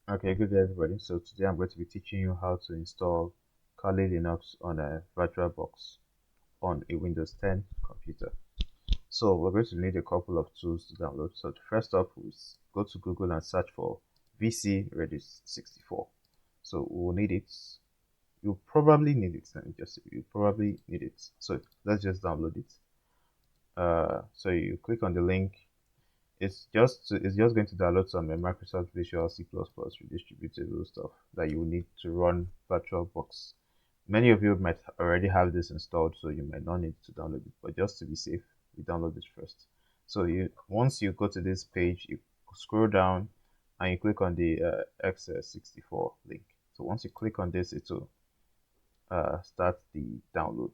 Okay, good day everybody. So today I'm going to be teaching you how to install Kali Linux on a Virtualbox on a Windows 10 computer. So we're going to need a couple of tools to download. So first up is go to Google and search for VC Redist 64. So we'll need it. You'll probably need it. Let me just say, you probably need it. So let's just download it. So you click on the link. It's just going to download some Microsoft Visual C++ redistributable stuff that you will need to run VirtualBox. Many of you might already have this installed, so you might not need to download it. But just to be safe, we download it first. So once you go to this page, you scroll down and you click on the XS64 link. So once you click on this, it will start the download.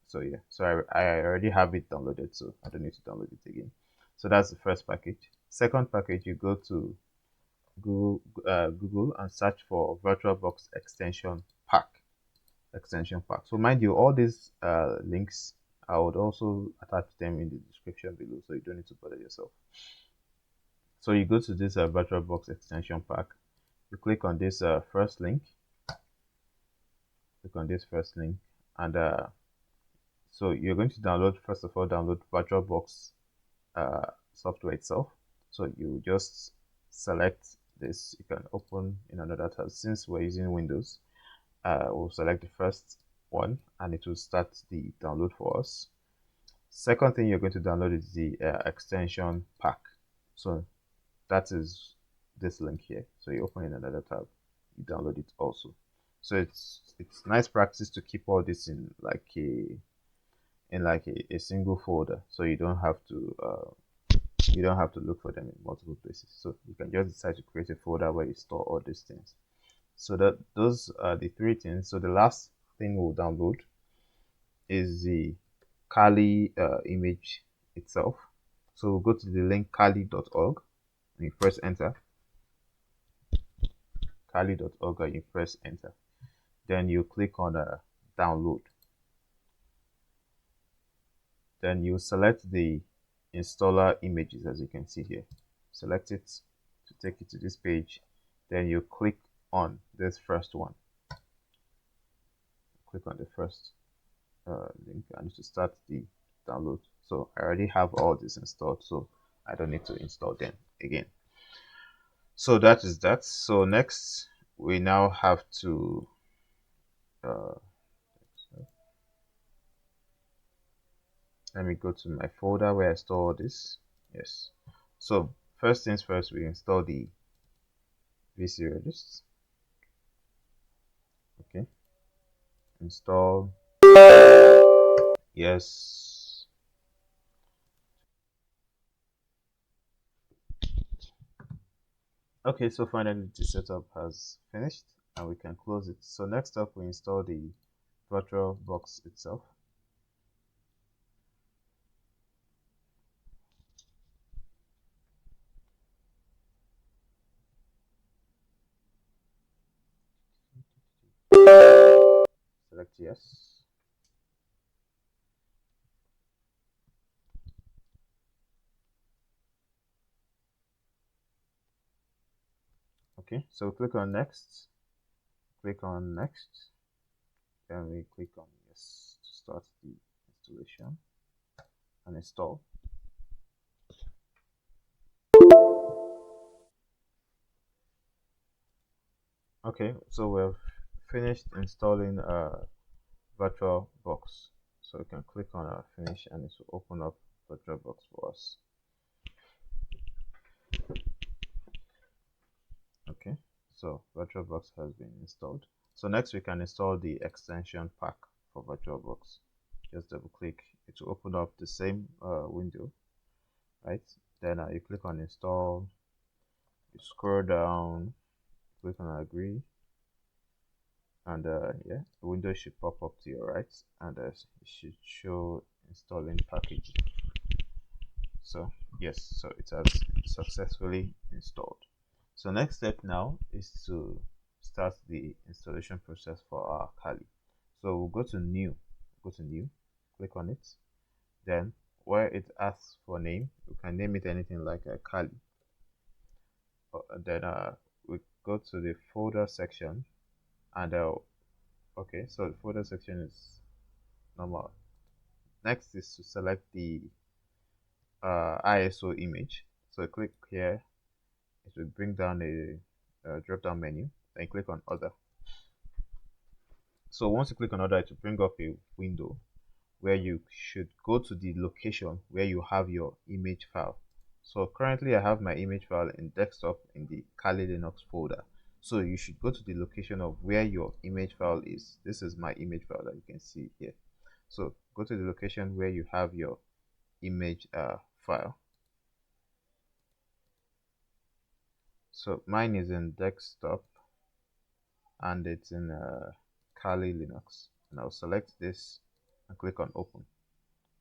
So yeah, so I already have it downloaded, so I don't need to download it again. So that's the first package. Second package, you go to Google and search for VirtualBox extension pack. So mind you, all these links, I would also attach them in the description below, so you don't need to bother yourself. So you go to this VirtualBox extension pack. You click on this first link. Click on this first link, and so you're going to download, first of all, download VirtualBox software itself. So you just select this. You can open in another tab. Since we're using Windows, we'll select the first one and it will start the download for us. Second thing you're going to download is the extension pack. So that is this link here. So you open in another tab, you download it also. So it's nice practice to keep all this in like a single folder, so you don't have to look for them in multiple places. So you can just decide to create a folder where you store all these things. So that those are the three things. So the last thing we'll download is the Kali image itself. So we'll go to the link kali.org and you press enter. Kali.org and you press enter. Then you click on download. Then you select the installer images, as you can see here. Select it to take you to this page. Then you click on this first one. Click on the first link and to start the download. So I already have all this installed, so I don't need to install them again. So that is that. So next we now have to let me go to my folder where I store all this. Yes. So first things first, we install the VC Redist. Okay. Install. Yes. Okay, so finally the setup has finished and we can close it. So next up, we install the VirtualBox itself. Select yes. Okay, so click on next. Click on next. Then we click on yes to start the installation and install. Okay, so we've finished installing VirtualBox. So we can click on finish and it will open up VirtualBox for us. Okay, so VirtualBox has been installed. So next we can install the extension pack for VirtualBox. Just double click, it will open up the same window, right? Then you click on install, you scroll down, click on agree, and yeah, the window should pop up to your right and it should show installing package. So yes, so it has successfully installed. So next step now is to start the installation process for our Kali. So we'll go to new, click on it. Then where it asks for name, you can name it anything like a Kali. Then we go to the folder section, and okay, so the folder section is normal. Next is to select the ISO image. So click here, it will bring down a drop down menu, then click on other. So once you click on other, it will bring up a window where you should go to the location where you have your image file. So currently I have my image file in desktop in the Kali Linux folder. So you should go to the location of where your image file is. This is my image file that you can see here. So go to the location where you have your image file. So mine is in desktop and it's in Kali Linux. And I'll select this and click on open.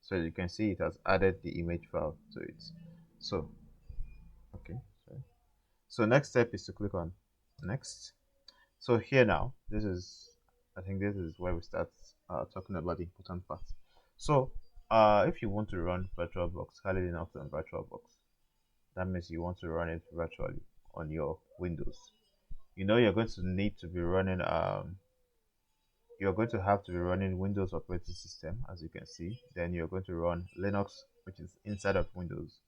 So you can see it has added the image file to it. So okay, so next step is to click on next. So here now, I think this is where we start talking about the important part. So if you want to run Virtualbox, Kali Linux on Virtualbox, that means you want to run it virtually on your Windows. You know you're going to need to be running you're going to have to be running Windows operating system, as you can see. Then you're going to run Linux, which is inside of Windows,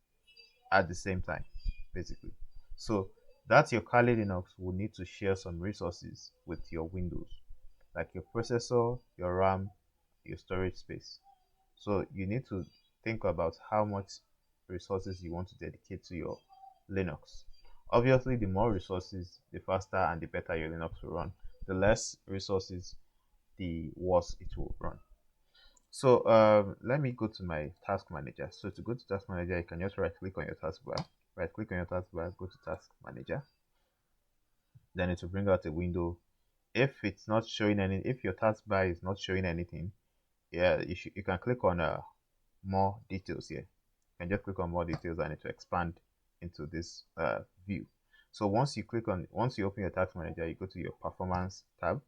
at the same time, basically. So that your Kali Linux will need to share some resources with your Windows, like your processor, your RAM, your storage space. So you need to think about how much resources you want to dedicate to your Linux. Obviously, the more resources, the faster and the better your Linux will run. The less resources, the worse it will run. So let me go to my task manager. So to go to task manager, you can just right click on your taskbar. Right click on your taskbar, go to task manager. Then it will bring out a window. If it's not showing any, if your taskbar is not showing anything, yeah, you can click on more details here. You can just click on more details and it will expand into this view. So once you open your task manager, you go to your performance tab,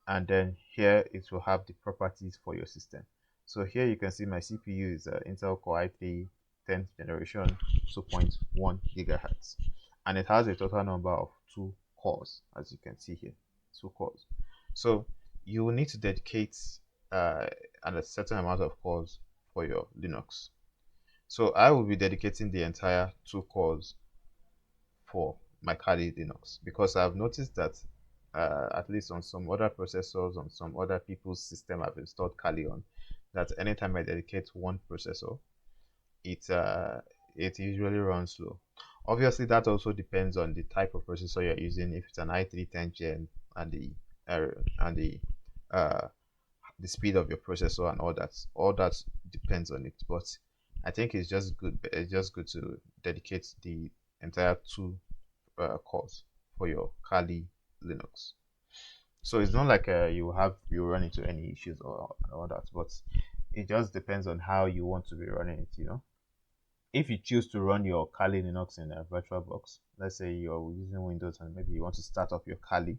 and then here it will have the properties for your system. So here you can see my CPU is Intel Core i3 10th generation 2.1 gigahertz, and it has a total number of 2 cores, as you can see here, 2 cores. So you will need to dedicate a certain amount of cores for your Linux. So I will be dedicating the entire 2 cores for my Kali Linux, because I've noticed that at least on some other processors, on some other people's system I've installed Kali on, that anytime I dedicate one processor, it usually runs slow. Obviously, that also depends on the type of processor you're using. If it's an i3 10th gen and uh, the speed of your processor and all that depends on it. But I think it's just good. It's just good to dedicate the entire 2 cores for your Kali Linux. So it's not like you run into any issues or all that, but it just depends on how you want to be running it. If you choose to run your Kali Linux in a VirtualBox, let's say you're using Windows and maybe you want to start up your Kali,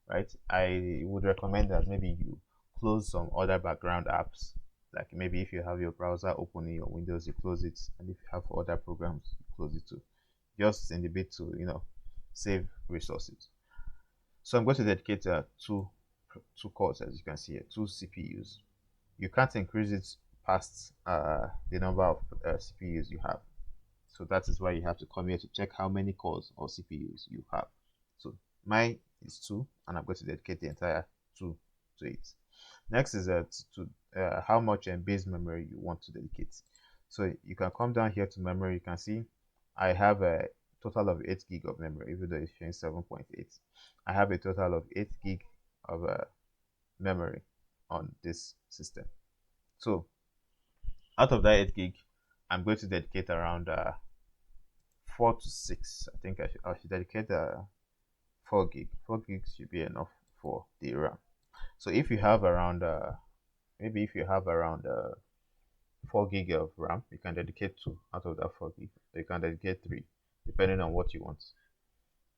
right? I would recommend that maybe you close some other background apps, like maybe if you have your browser open in your Windows, you close it, and if you have other programs, you close it too, just in the bit to save resources. So I'm going to dedicate two cores, as you can see here, 2 CPUs. You can't increase it past the number of CPUs you have. So that is why you have to come here to check how many cores or CPUs you have. So mine is 2, and I'm going to dedicate the entire 2 to it. Next is how much base memory you want to dedicate. So you can come down here to memory. You can see I have a total of 8 gig of memory, even though it's showing 7.8. I have a total of 8 gig of memory on this system. So out of that 8 gig, I'm going to dedicate around 4 to 6. I think I should dedicate 4 gig. 4 gigs should be enough for the RAM. So if you have around maybe if you have around 4 gig of RAM, you can dedicate 2 out of that 4 gig. You can dedicate 3, depending on what you want,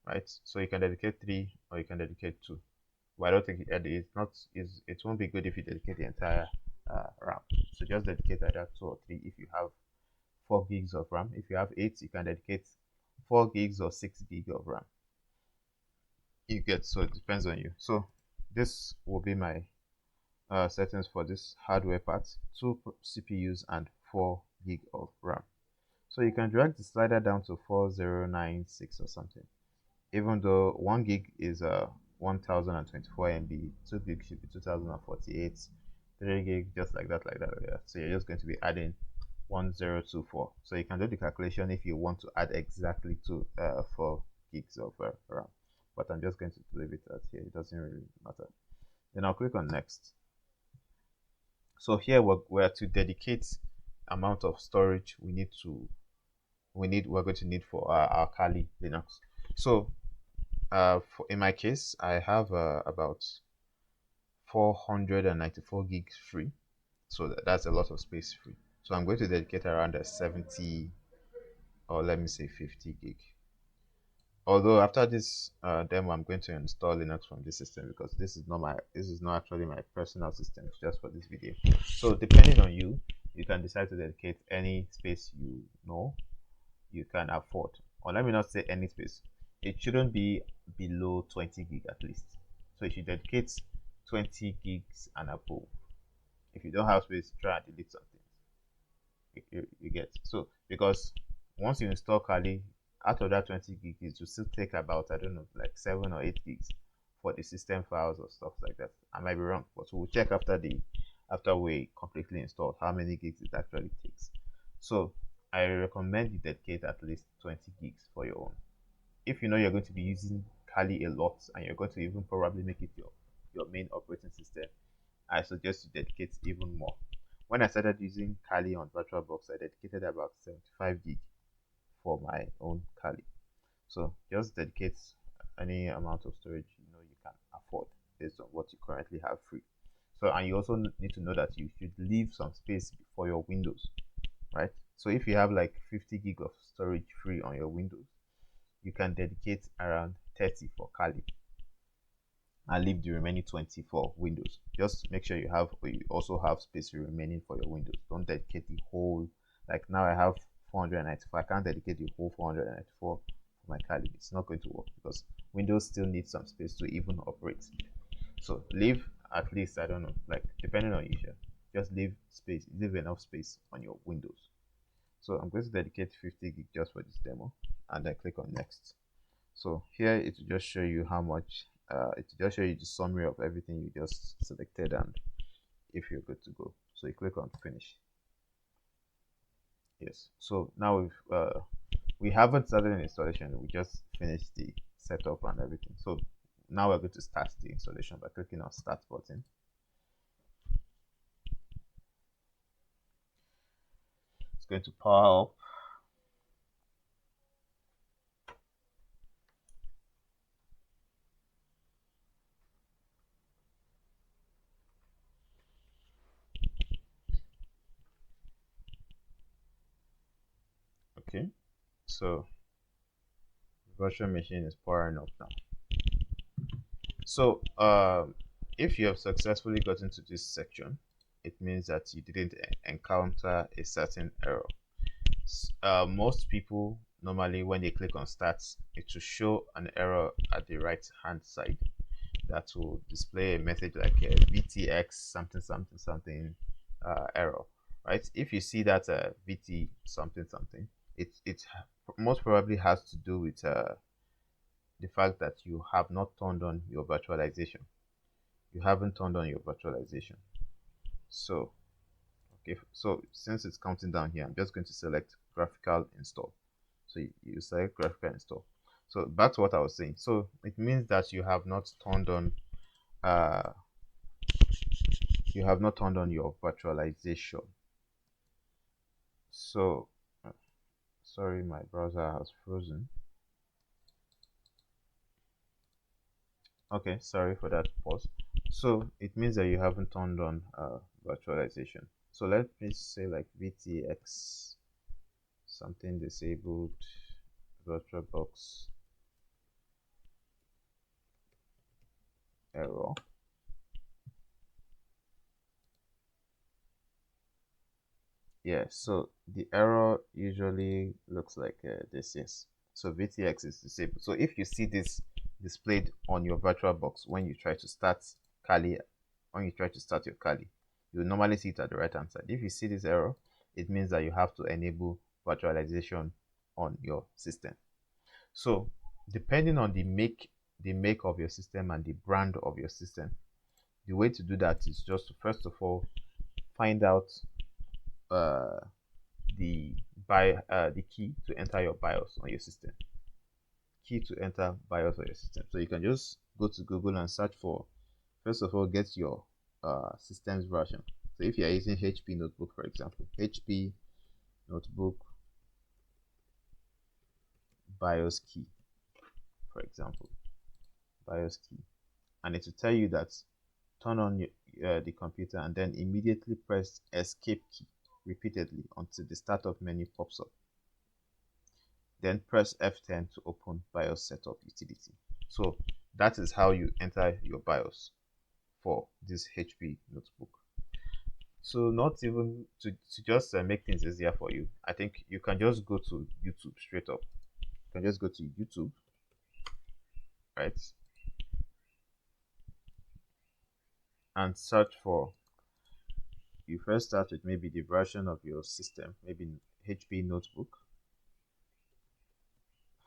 right? So you can dedicate 3 or you can dedicate 2. But I don't think it won't be good if you dedicate the entire RAM. So just dedicate either 2 or 3 if you have 4 gigs of RAM. If you have 8, you can dedicate 4 gigs or 6 gig of RAM. you get. So it depends on you. So this will be my settings for this hardware part: 2 CPUs and 4 GB of RAM. So you can drag the slider down to 4096 or something. Even though 1 GB is 1024 MB, 2 GB should be 2048, 3 GB just like that. Yeah. So you're just going to be adding 1024. So you can do the calculation if you want to add exactly to 4 GB of RAM. But I'm just going to leave it at here. It doesn't really matter. Then I'll click on next. So here we're to dedicate amount of storage we're going to need for our Kali Linux. So in my case, I have about 494 gigs free, so that's a lot of space free. So I'm going to dedicate around a 70, or let me say 50 gig. Although after this demo, I'm going to install Linux from this system, because this is not actually my personal system, it's just for this video. So depending on you, you can decide to dedicate any space you can afford. Or let me not say any space. It shouldn't be below 20 gig at least. So you should dedicate 20 gigs and above. If you don't have space, try and delete something. You get. So because once you install Kali, out of that 20 gigs, it will still take about, I don't know, like 7 or 8 gigs for the system files or stuff like that. I might be wrong, but we'll check after we completely install how many gigs it actually takes. So I recommend you dedicate at least 20 gigs for your own. If you know you're going to be using Kali a lot, and you're going to even probably make it your main operating system, I suggest you dedicate even more. When I started using Kali on Virtualbox, I dedicated about 75 gig for my own Kali. So just dedicate any amount of storage you can afford based on what you currently have free. So, and you also need to know that you should leave some space for your Windows, right? So if you have like 50 gig of storage free on your Windows, you can dedicate around 30 for Kali and leave the remaining 20 for Windows. Just make sure you also have space remaining for your Windows. Don't dedicate the whole, like now I have 494. I can't dedicate the whole 494 for my Kali. It's not going to work, because Windows still needs some space to even operate. So leave at least, I don't know, like depending on you, just leave enough space on your Windows. So I'm going to dedicate 50 gig just for this demo, and then click on next. So here it will just show you how much, it will just show you the summary of everything you just selected, and if you're good to go. So you click on finish. Yes, so now we haven't started an installation, we just finished the setup and everything. So now we're going to start the installation by clicking on start button. It's going to power up. Okay, so the virtual machine is powering up now. So if you have successfully gotten to this section, it means that you didn't encounter a certain error. Most people normally, when they click on stats, it will show an error at the right hand side that will display a message like a VTX something something something error, right? If you see that VT something something, it most probably has to do with the fact that you have not turned on your virtualization. You haven't turned on your virtualization. So okay, so since it's counting down here, I'm just going to select graphical install. So you select graphical install. So back to what I was saying. So it means that you have not turned on your virtualization. So sorry, my browser has frozen. Okay, sorry for that pause. So it means that you haven't turned on virtualization. So let me say like VTX something disabled, VirtualBox error. Yeah, so the error usually looks like this. Yes, so VTX is disabled. So if you see this displayed on your VirtualBox when you try to start Kali. When you try to start your Kali, you will normally see it at the right hand side. If you see this error, it means that you have to enable virtualization on your system. So depending on the make of your system and the brand of your system, the way to do that is just to first of all find out uh, the key to enter your BIOS on your system. Key to enter BIOS on your system. So you can just go to Google and search for, first of all, get your system's version. So if you are using HP notebook, for example, HP notebook BIOS key, for example, BIOS key, and it will tell you that turn on the computer and then immediately press escape key repeatedly until the startup menu pops up. Then press F10 to open BIOS setup utility. So that is how you enter your BIOS for this HP notebook. So not even to just make things easier for you, I think you can just go to YouTube straight up. You can just go to YouTube, right, and search for, you first start with maybe the version of your system, maybe HP notebook,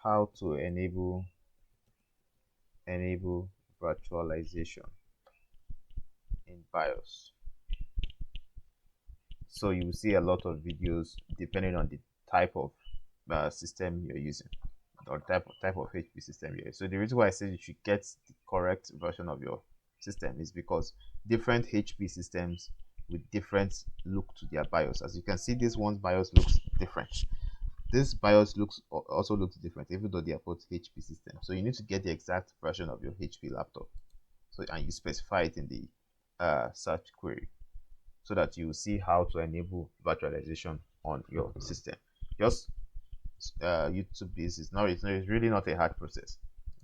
how to enable virtualization in BIOS. So you will see a lot of videos depending on the type of system you're using, or type of HP system you're using. So the reason why I say you should get the correct version of your system is because different HP systems with different look to their BIOS. As you can see, this one's BIOS looks different. This BIOS also looks different, even though they are both HP systems. So you need to get the exact version of your HP laptop. So, and you specify it in the search query, so that you see how to enable virtualization on your system. Just YouTube this is not, it's really not a hard process.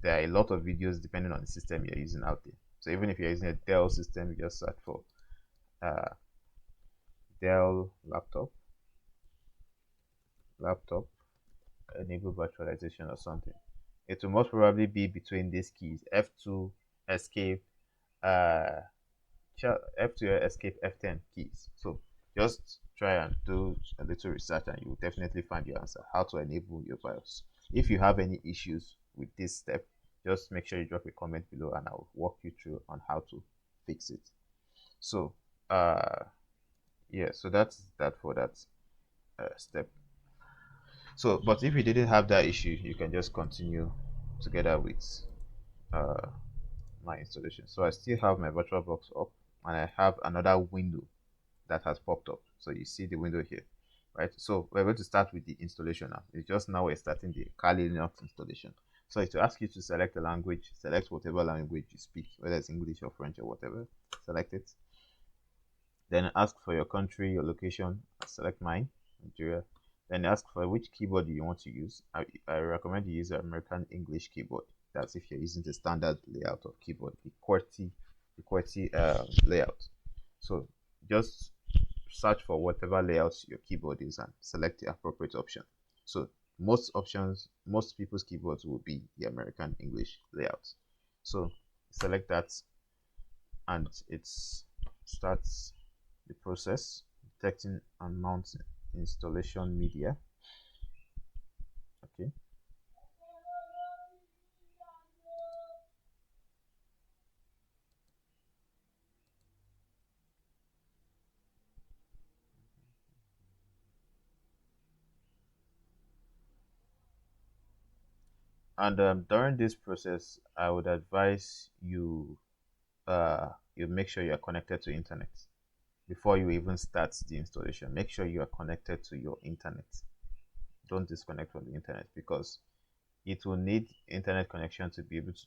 There are a lot of videos depending on the system you're using out there. So even if you're using a DELL system, you just search for DELL laptop enable virtualization or something. It will most probably be between these keys, F2 escape, F2 escape, F10 keys. So just try and do a little research and you will definitely find your answer, how to enable your BIOS. If you have any issues with this step, just make sure you drop a comment below and I'll walk you through on how to fix it. So yeah, so that's that for that step. So but if you didn't have that issue, you can just continue together with my installation. So I still have my VirtualBox up and I have another window that has popped up. So you see the window here, right? So we're going to start with the installation now. It's just now we're starting the Kali Linux installation. So it will ask you to select a language, select whatever language you speak, whether it's English or French or whatever, select it. Then ask for your country, your location, select mine, Nigeria. Then ask for which keyboard you want to use. I recommend you use an American English keyboard. That's if you're using the standard layout of keyboard, the QWERTY layout. So just search for whatever layout your keyboard is and select the appropriate option. So most people's keyboards will be the American English layout. So select that and it starts the process, detecting and mounting installation media. Okay. And during this process, I would advise you you make sure you are connected to internet before you even start the installation. Make sure you are connected to your internet. Don't disconnect from the internet because it will need internet connection to be able to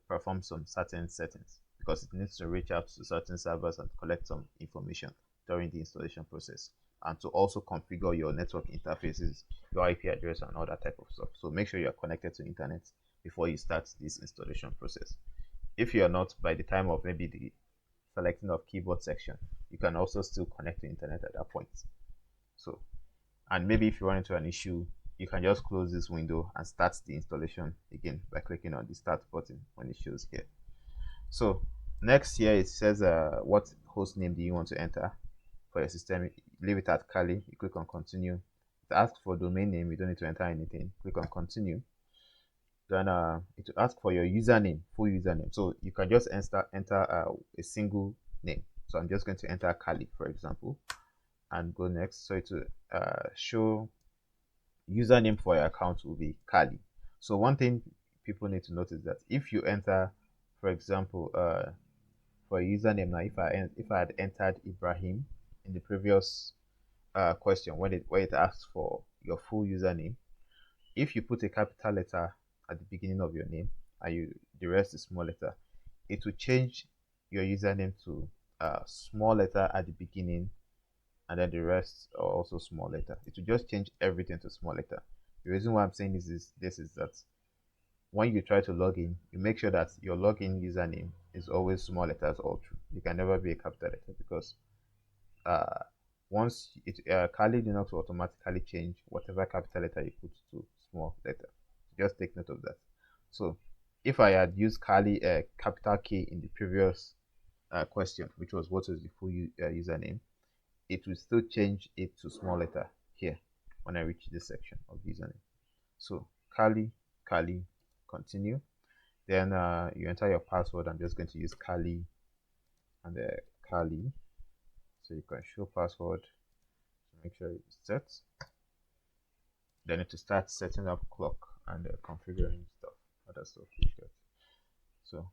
perform some certain settings, because it needs to reach out to certain servers and collect some information during the installation process, and to also configure your network interfaces, your IP address and all that type of stuff. So make sure you are connected to internet before you start this installation process. If you are not, by the time of maybe the selecting of keyboard section, you can also still connect to internet at that point. So, and maybe if you run into an issue you can just close this window and start the installation again by clicking on the start button when it shows here. So next here it says what host name do you want to enter for your system. Leave it at Kali. You click on continue. It asks for domain name. You don't need to enter anything. Click on continue. Then it will ask for your username, full username. So you can just enter a single name. So I'm just going to enter Kali, for example, and go next. So it will show username for your account will be Kali. So one thing people need to notice that if you enter, for example, for a username now, if I had entered Ibrahim in the previous question when it asks for your full username, if you put a capital letter at the beginning of your name and the rest is small letter, it will change your username to small letter at the beginning, and then the rest are also small letter. It will just change everything to small letter. The reason why I'm saying this is that when you try to log in, you make sure that your login username is always small letters all through. You can never be a capital letter, because once Kali Linux will automatically change whatever capital letter you put to small letter. Just take note of that. So if I had used Kali capital K in the previous question, which was what is the full username, it will still change it to small letter here when I reach this section of username. So Kali, continue. Then you enter your password. I'm just going to use Kali and Kali. So you can show password. Make sure it's set. Then to start setting up clock and configuring stuff, other stuff you get. So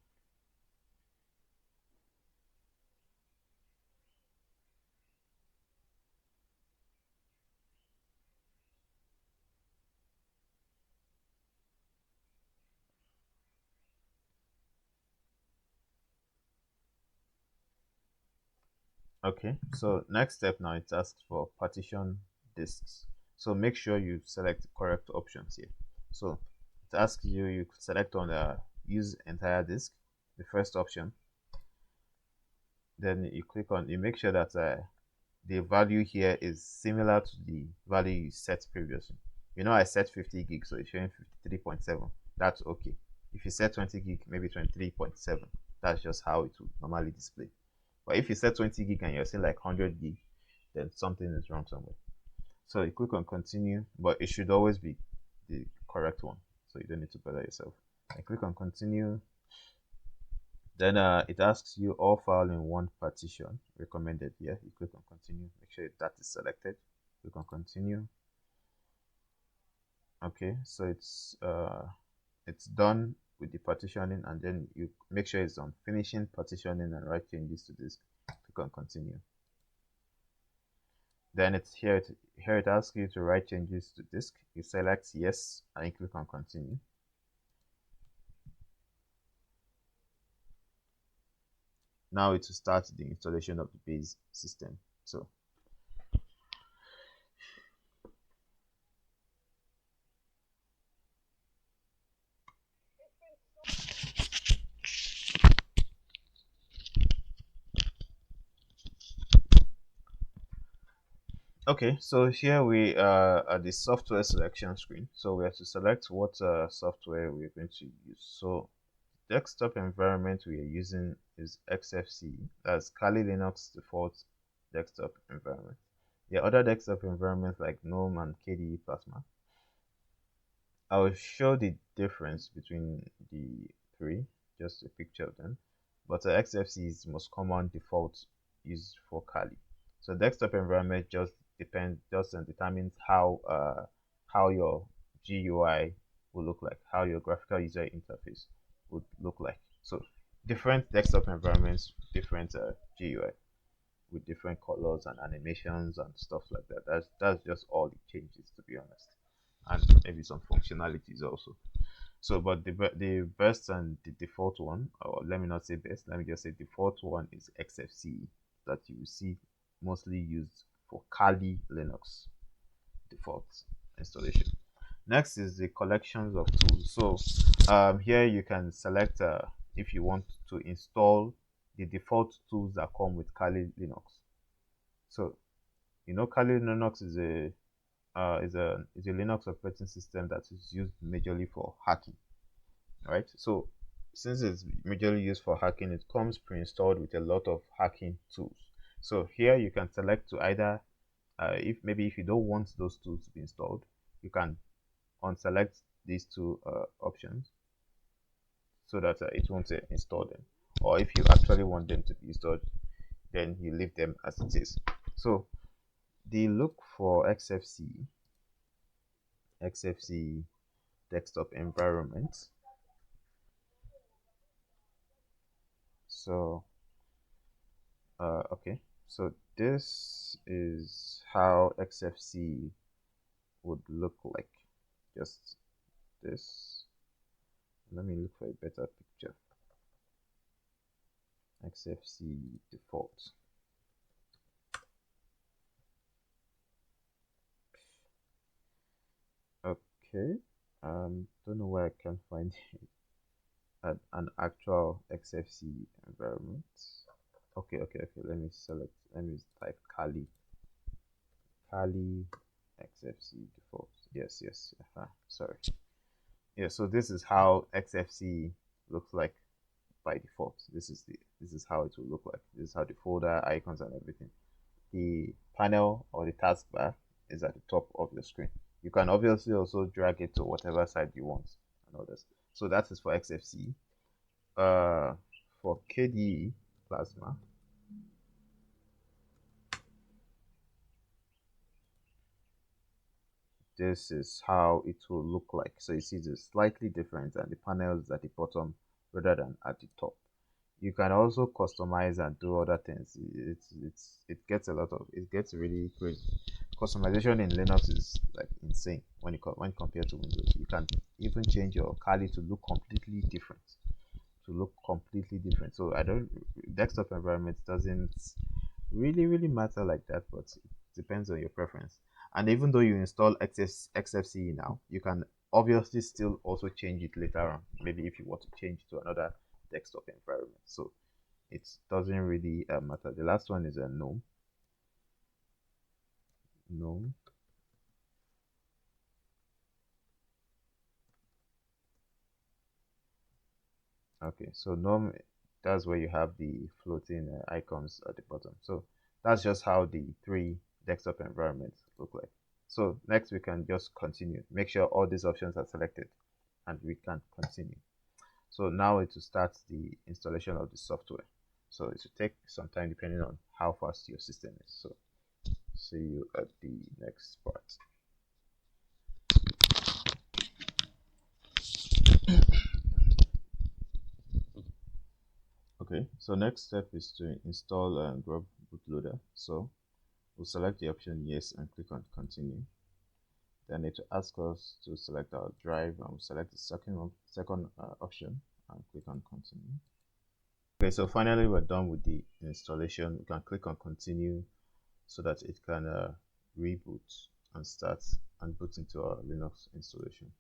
okay, so next step now, it asks for partition disks. So make sure you select the correct options here. So it asks you select on use entire disk, the first option. Then you click on, you make sure that the value here is similar to the value you set previously. I set 50 gig, so it's showing 53.7. That's okay. If you set 20 gig, maybe 23.7. That's just how it will normally display. But if you set 20 gig and you're seeing like 100 gig, then something is wrong somewhere. So you click on continue, but it should always be the correct one, so you don't need to bother yourself. I click on continue. Then it asks you all file in one partition recommended here. You click on continue, make sure that is selected. Click on continue. Okay, so it's done with the partitioning, and then you make sure it's on finishing partitioning and write changes to disk. Click on continue. Then it's here it asks you to write changes to disk. You select yes and you click on continue. Now it will start the installation of the base system. So okay, so here we are at the software selection screen. So we have to select what software we're going to use. So desktop environment we are using is XFCE. That's Kali Linux default desktop environment. There are other desktop environments like GNOME and KDE Plasma. I will show the difference between the three, just a picture of them. But XFCE is the most common default used for Kali. So desktop environment just determines how your GUI will look like, how your graphical user interface would look like. So different desktop environments, different GUI with different colors and animations and stuff like that. That's just all it changes, to be honest, and maybe some functionalities also. So, but the best and the default one, or let me not say best, let me just say default one, is XFCE, that you will see mostly used for Kali Linux default installation. Next is the collections of tools. So here you can select if you want to install the default tools that come with Kali Linux. So Kali Linux is is a Linux operating system that is used majorly for hacking, right? So since it's majorly used for hacking, it comes pre-installed with a lot of hacking tools. So here you can select to either if you don't want those tools to be installed, you can unselect these two options so that it won't install them. Or if you actually want them to be installed, then you leave them as it is. So the look for XFC desktop environment. So okay, so this is how XFC would look like. Just this. Let me look for a better picture. XFC default. Okay, don't know where I can find an actual XFC environment. Okay. Let me select. Let me type Kali XFC default. Yes. Sorry. Yeah. So this is how XFC looks like by default. This is how it will look like. This is how the folder icons and everything. The panel or the taskbar is at the top of your screen. You can obviously also drag it to whatever side you want and all this. So that is for XFC. For KDE Plasma, this is how it will look like. So you see it's slightly different and the panel is at the bottom rather than at the top. You can also customize and do other things. It gets really crazy. Customization in Linux is like insane when compared to Windows. You can even change your Kali to look completely different. So I don't desktop environment doesn't really matter like that, but it depends on your preference. And even though you install XFCE now, you can obviously still also change it later on. Maybe if you want to change to another desktop environment. So it doesn't really matter. The last one is a GNOME. Okay, so GNOME, that's where you have the floating icons at the bottom. So that's just how the three desktop environments look like. So next we can just continue. Make sure all these options are selected and we can continue. So now it will start the installation of the software. So it will take some time depending on how fast your system is. So see you at the next part. Okay, so next step is to install Grub bootloader. So we'll select the option yes and click on continue. Then it will ask us to select our drive and we'll select the second option and click on continue. Okay, so finally we're done with the installation. We can click on continue so that it can reboot and start and boot into our Linux installation.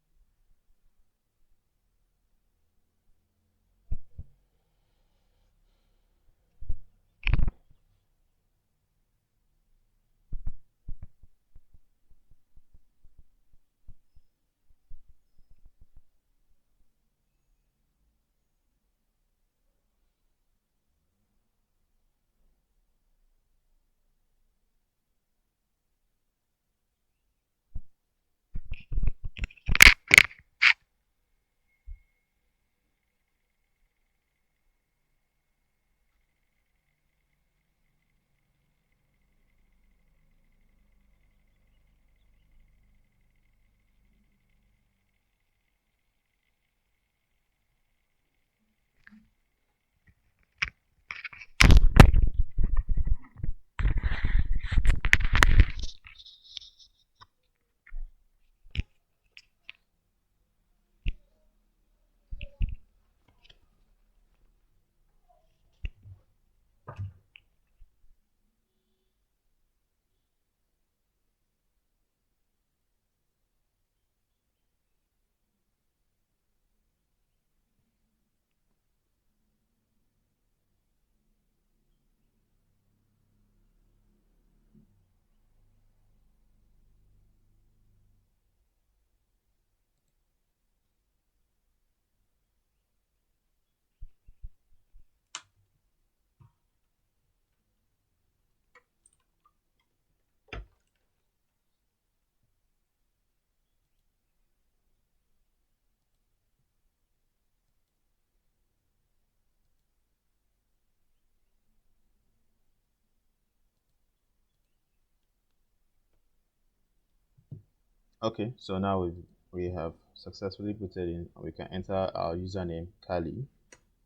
Okay, so now we have successfully booted in. We can enter our username Kali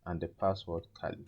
and the password Kali.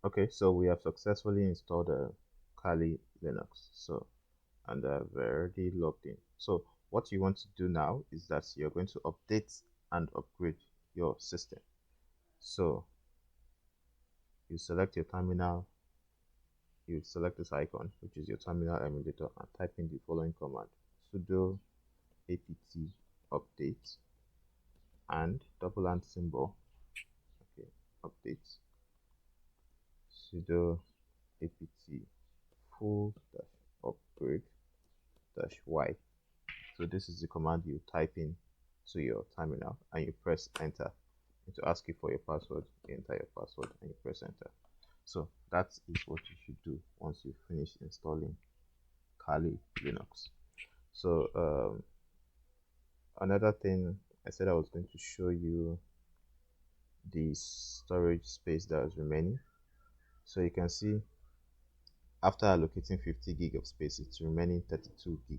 Okay, so we have successfully installed Kali Linux. So and I've already logged in. So what you want to do now is that you're going to update and upgrade your system. So you select your terminal, you select this icon, which is your terminal emulator, and type in the following command: sudo apt update and double and symbol. Okay, update sudo apt full dash upgrade dash y. So this is the command you type in to your terminal and you press enter. And to ask you for your password, you enter your password and you press enter. So that is what you should do once you finish installing Kali Linux. So another thing, I said I was going to show you the storage space that is remaining. So you can see after allocating 50 gig of space, it's remaining 32 gig.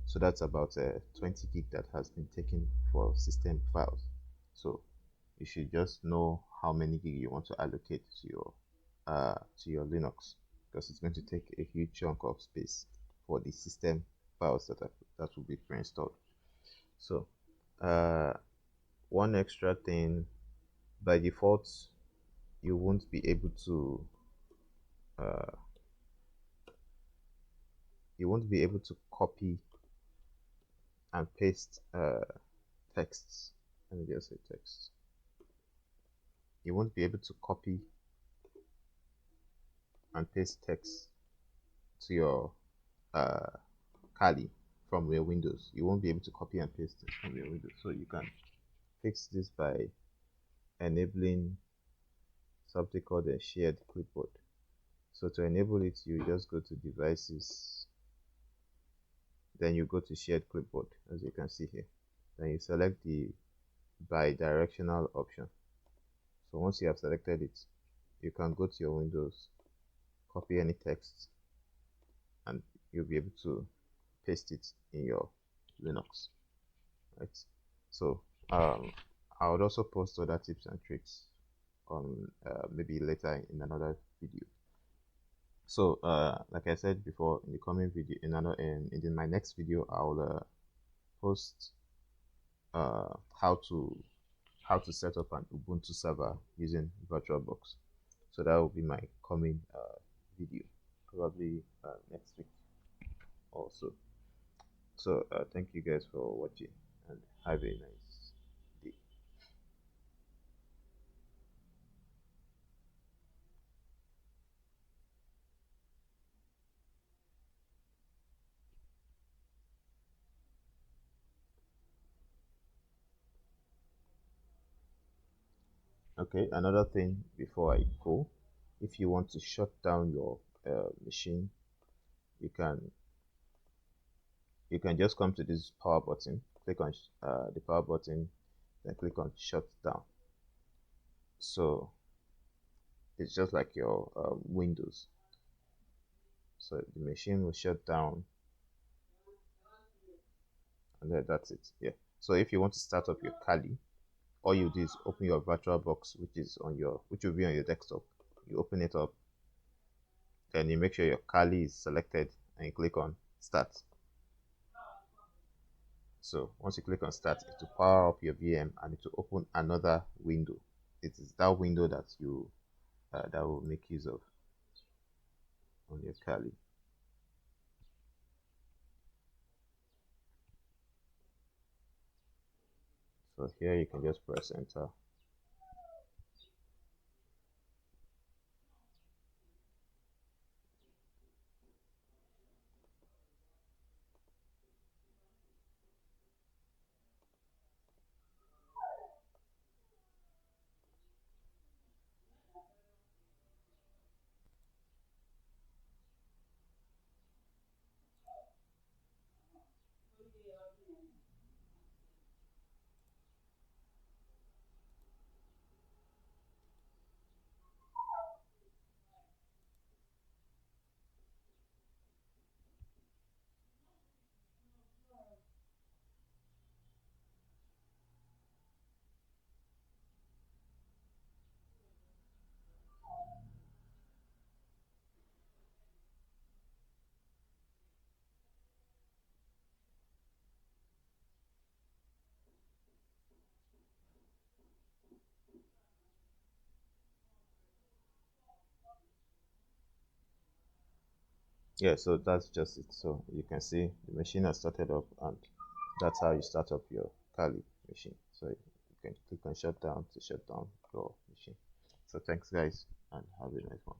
So that's about 20 gig that has been taken for system files. So you should just know how many gig you want to allocate to your Linux, because it's going to take a huge chunk of space for the system files that will be pre-installed. So one extra thing, by default you won't be able to uh, copy and paste texts. Let me just say text. You won't be able to copy and paste text to your uh, Kali from your Windows. You won't be able to copy and paste it from your Windows. So you can fix this by enabling something called a shared clipboard. So to enable it, you just go to devices, then you go to shared clipboard, as you can see here. Then you select the bi-directional option. So once you have selected it, you can go to your Windows, copy any text, and you'll be able to paste it in your Linux, right? So I would also post other tips and tricks on maybe later in another video. So like I said before, in the coming video, in my next video, I'll post uh, how to set up an Ubuntu server using Virtualbox. So that will be my coming video, probably next week also. So thank you guys for watching and have a nice day. Okay, another thing before I go, if you want to shut down your machine, you can just come to this power button, click on the power button, then click on shut down. So it's just like your Windows. So the machine will shut down, and then that's it. Yeah. So if you want to start up your Kali, all you do is open your VirtualBox, which will be on your desktop. You open it up, then you make sure your Kali is selected, and you click on start. So once you click on start, it will power up your VM and it will open another window. It is that window that you that will make use of on your Kali. So here you can just press enter. Yeah, so that's just it. So you can see the machine has started up, and that's how you start up your Kali machine. So you can click on shut down to shut down your machine. So thanks guys, and have a nice one.